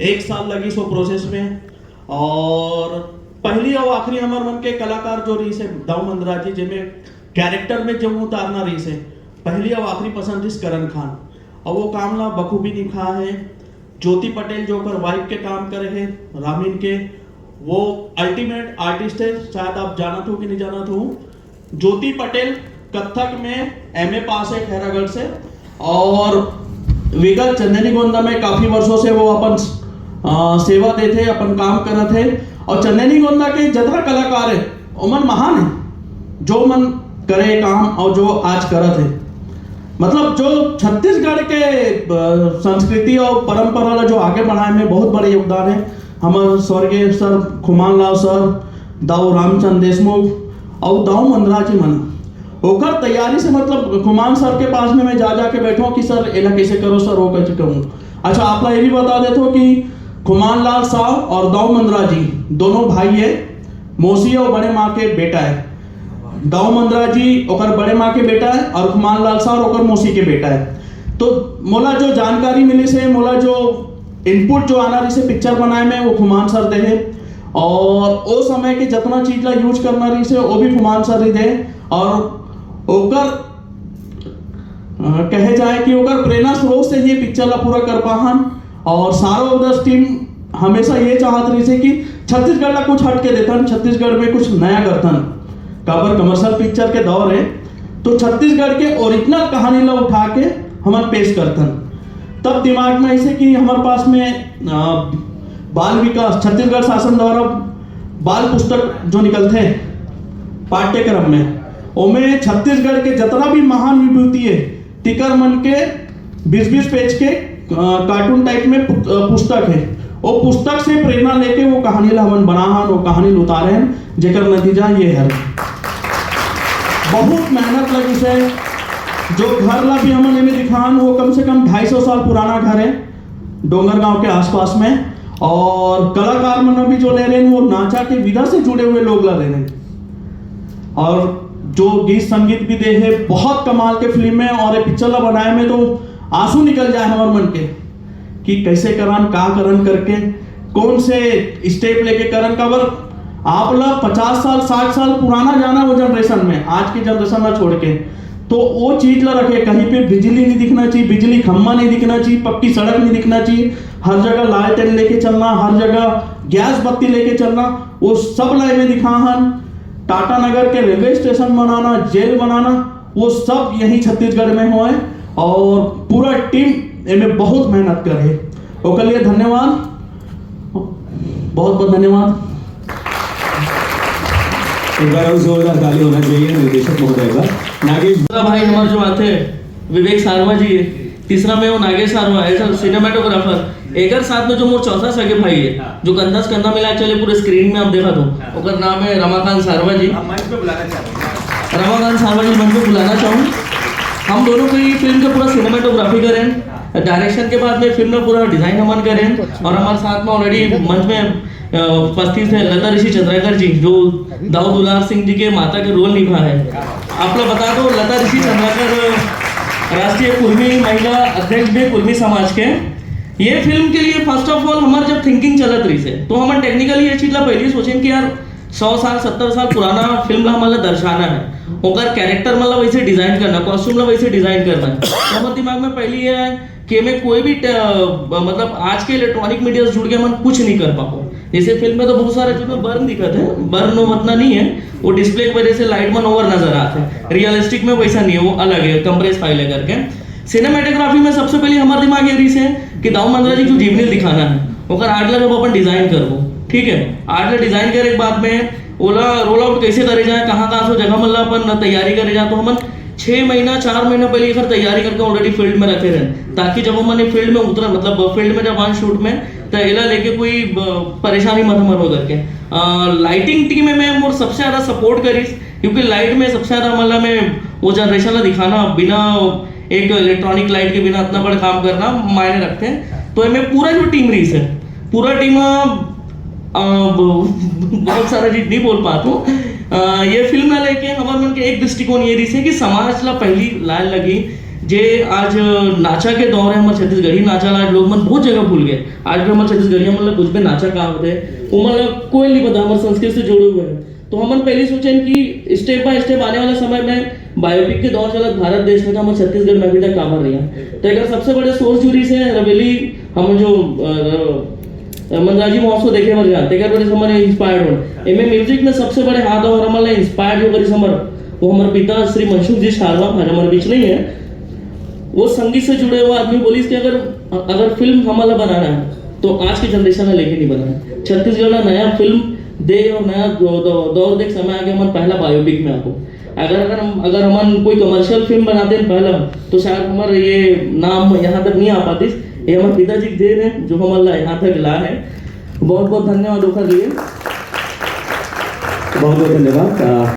एक साल लगी सो प्रोसेस में। और पहली और आखिरी हमार मन के कलाकार जो रही से दाऊ मंदरा जी जिनमें कैरेक्टर में जो उतारना रही से पहली और आखिरी पसंद इस करण खान और वो काम ला बखूबी निभा है। ज्योति पटेल जो कर वाइफ के काम करे है रामीन के, वो अल्टीमेट आर्टिस्ट है, शायद आप जानत हो कि नहीं जानत हो। ज्योति पटेल कथक में एमए पास है खैरागढ़ से और विगत चंदनी गोंदा में काफी वर्षों से वो अपन सेवा देते अपन काम करत है। और चंदनी गोंदा के जितना कलाकार है ओमन महान है, जो मन करे काम और जो आज करत है, मतलब जो छत्तीसगढ़ के संस्कृति और परंपरा जो आगे बढ़ाए में बहुत बड़े योगदान है। हमारे स्वर्गीय सर खुमान लाल सर, दाऊ रामचंद्र देशमुख और दाऊ मंदरा जी मन होकर तैयारी से, मतलब खुमान सर के पास में मैं जा के बैठा कि सर एला कैसे करो सर, वो कैसे कहूँ। अच्छा आप ये भी बता देते हो कि खुमान लाल साहब और दाऊ मंदरा जी दोनों भाई है, मौसी और बड़े माँ के बेटा है। दाऊ मंदरा जी ओकर बड़े माँ के बेटा है और खुमान लाल साहब ओकर मौसी के बेटा है। तो मोला जो जानकारी मिली से, मोला जो इनपुट जो आना रही से पिक्चर बनाए में वो खुमान सर दे है। और वो समय के जितना चीज ला यूज करना रही से वो भी खुमान सर ही दे। और ओकर कहे जाए कि ओकर प्रेरणा स्रोत से ये पिक्चर ला पूरा कर पाहन। और सारो उधर टीम हमेशा ये चाहत रही से कि छत्तीसगढ़ ला कुछ हट के देथन, छत्तीसगढ़ में कुछ नया करथन। काबर कमर्शियल पिक्चर के दौर है तो छत्तीसगढ़ के ओरिजिनल कहानी ला उठा के हम पेश करथन। तब दिमाग में ऐसे कि हमारे पास में बाल विकास छत्तीसगढ़ शासन द्वारा बाल पुस्तक जो निकलते हैं पाठ्यक्रम में, उनमें छत्तीसगढ़ के जितना भी महान विभूति है टिकर मन के 20-20 पेज के कार्टून टाइप में पुस्तक है। वो पुस्तक से प्रेरणा लेके वो कहानी ला हमन बनाहन, वो कहानी उतारे हैं, जेकर नतीजा ये है। बहुत मेहनत लगी से जो घर ला भी हमन इन्हें दिखान, वो कम से कम 250 साल पुराना घर है डोंगरगांव के आसपास में। और कलाकार मन भी जो ले रहे हैं वो नाचा के विधा से जुड़े हुए लोग ला ले रहे हैं। और जो गीत संगीत भी दे है बहुत कमाल के फिल्म में। और पिक्चर ला बनाए में तो आंसू निकल जाए हमारे मन के कि कैसे करन का करन करके कौन से स्टेप लेके करन। कबर आप ला 50 साल 60 साल पुराना जाना वो जनरेशन में, आज की जनरेशन में छोड़ के, तो वो चीज ला रखे। कहीं पे बिजली नहीं दिखना चाहिए, बिजली खम्मा नहीं दिखना चाहिए, पक्की सड़क नहीं दिखना चाहिए, हर जगह लालटेन लेके चलना, हर जगह गैस बत्ती लेके चलना, वो सब लाइन में दिखाहन। टाटा नगर के रेलवे स्टेशन बनाना, जेल बनाना, वो सब यही छत्तीसगढ़ में हुआ है। और पूरा टीम इनमें बहुत मेहनत करे, ओकर लिए धन्यवाद, बहुत बहुत धन्यवाद। एक बार और जोरदार ताली होना चाहिए निर्देशक महोदय का। नागेश भाई हमारे जो आते विवेक सारवा जी है, तीसरा में वो नागेश सारवा है सर सिनेमेटोग्राफर। एक साथ में जो मोर चौथा सगे भाई है जो कंधा से कंधा मिला चले पूरे स्क्रीन में आप देखा दो, ओकर नाम है रमाकांत सारवा जी। मंच पे बुलाना चाहूँगा, रमाकांत सारवा जी मंच पे बुलाना चाहूँ। हम दोनों को ये फिल्म का पूरा सिनेमेटोग्राफी करें, डायरेक्शन के बाद में फिल्म में पूरा डिजाइन हमन करें। और हमारे साथ में ऑलरेडी मंच में उपस्थित है लता ऋषि चंद्राकर जी जो दाऊ दुलार सिंह जी के माता के रोल निभा है। आप लोग बता दो लता ऋषि चंद्राकर राष्ट्रीय कुर्मी महिला अध्यक्ष भी कुर्मी समाज के। ये फिल्म के लिए फर्स्ट ऑफ ऑल हमारे जब थिंकिंग चलत रही से तो हम टेक्निकली ये चीज ला पहले सोचें कि यार 100 साल 70 साल पुराना फिल्म ला हमारा दर्शाना है, ओकर कैरेक्टर मतलब वैसे डिजाइन करना, कॉस्ट्यूम ला वैसे डिजाइन करना है। तो हमारे दिमाग में पहली ये है कि मैं कोई भी मतलब आज के इलेक्ट्रॉनिक मीडिया से जुड़ के हम कुछ नहीं कर पाओ। जैसे फिल्म में तो बहुत सारे चीज में बर्न दिखत है, बर्न उतना नहीं है, वो डिस्प्ले की वजह से लाइट मन ओवर नजर आते हैं। रियलिस्टिक में वैसा नहीं है, वो अलग है, कंप्रेस फाइल है करके। सिनेमेटोग्राफी में सबसे पहले हमारे दिमाग ये रही है कि दाऊ मंदरा जी को जीवनी दिखाना है, ओकर आर्ट ला जब अपन डिजाइन करबो, ठीक है, आर्ट ला डिजाइन करे के बाद में ओला रोल आउट कैसे करे जाए, कहाँ से जगह मतलब अपन तैयारी करे जाए, तो हम 6 महीना 4 महीना पहले फिर तैयारी करके ऑलरेडी फील्ड में रखे रहे, ताकि जब हमने फील्ड में उतरा, मतलब फील्ड में जब वन शूट में तो एला लेके कोई परेशानी मत हो करके। लाइटिंग टीम में मैं मोर सबसे ज्यादा सपोर्ट करी, क्योंकि लाइट में सबसे ज्यादा मतलब मैं वो जनरेशन ला दिखाना, बिना एक इलेक्ट्रॉनिक लाइट के बिना इतना बड़ा काम करना मायने रखते हैं। तो मैं पूरा जो टीम रही है, पूरा टीम बहुत सारा चीज नहीं बोल पाता हूँ। ये फिल्म ना लेके हमारे मन के एक दृष्टिकोण ये रही है कि समाज ला पहली लाइन लगी जे आज नाचा के दौर है हमारे छत्तीसगढ़ी नाचा आज लोग मन बहुत जगह भूल गए आज भी हमारे छत्तीसगढ़िया मतलब कुछ भी नाचा कहाँ होते हैं वो मतलब कोई नहीं पता हमारे संस्कृति से जुड़े हुए हैं तो हमन पहले सोचे कि स्टेप बाय स्टेप आने वाले समय में बायोपिक के दौर चलत भारत देश में तो हमारे छत्तीसगढ़ में अभी तक काबर रही है तो अगर सबसे बड़े सोर्स जुड़ी से रवेली हम जो मनराजी महोत्सव देखे बर जाते अगर बड़े हमारे इंस्पायर्ड हो इनमें म्यूजिक में सबसे बड़े हाथ और हमारे इंस्पायर्ड जो करी समर वो हमारे पिता श्री मनसुख जी शारदा आज हमारे बीच नहीं है वो संगीत से जुड़े हुए आदमी बोली कि अगर फिल्म हमारा बनाना है तो आज की जनरेशन में लेके नहीं बनाना है छत्तीसगढ़ में नया फिल्म दे और नया दौर देख समय आगे हम पहला बायोपिक में आपको अगर हम कोई कमर्शियल फिल्म बनाते हैं पहला तो शायद हमारा ये नाम यहाँ तक नहीं आ पाती ये हमारे पिताजी की देन है जो हमारा यहाँ तक ला है बहुत बहुत धन्यवाद ओखर लिए बहुत बहुत धन्यवाद